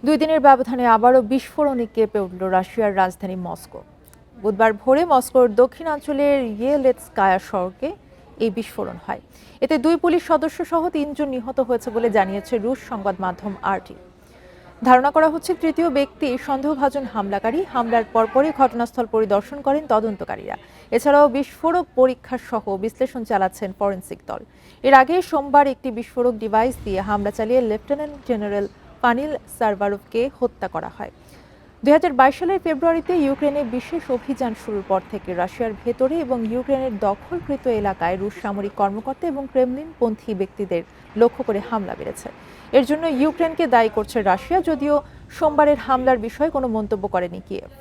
দুই দিনের ব্যবধানে আবারও বিস্ফোরণে কেঁপে উঠল রাশিয়ার রাজধানী মস্কো। বুধবার ভোরে মস্কোর দক্ষিণাঞ্চলের ইয়েলেৎস্কায়া সড়কে এই বিস্ফোরণ হয়। এতে দুই পুলিশ সদস্য সহ ৩ জন নিহত হয়েছে বলে জানিয়েছে রুশ সংবাদ মাধ্যম আরটি। ধারণা করা হচ্ছে তৃতীয় ব্যক্তি সন্দেহভাজন হামলাকারী। হামলার পরপরই ঘটনাস্থল পরিদর্শন করেন তদন্তকারীরা। এছাড়াও বিস্ফোরক পরীক্ষা সহ বিশ্লেষণ চালাচ্ছেন ফরেনসিক দল। এর আগে সোমবার একটি বিস্ফোরক ডিভাইস দিয়ে হামলা চালিয়ে লেফটেন্যান্ট জেনারেল পানিল সারবারোভকে হত্যা করা হয়। ২০২২ সালের ফেব্রুয়ারিতে ইউক্রেনে বিশেষ অভিযান শুরুর পর থেকে রাশিয়ার ভেতরে এবং ইউক্রেনের দখলকৃত এলাকায় রুশ সামরিক কর্মকর্তা এবং ক্রেমলিনপন্থী ব্যক্তিদের লক্ষ্য করে হামলা বেড়েছে। এর জন্য ইউক্রেনকে দায়ী করছে রাশিয়া, যদিও সোমবারের হামলার বিষয়ে কোনো মন্তব্য করেনি কিয়েভ।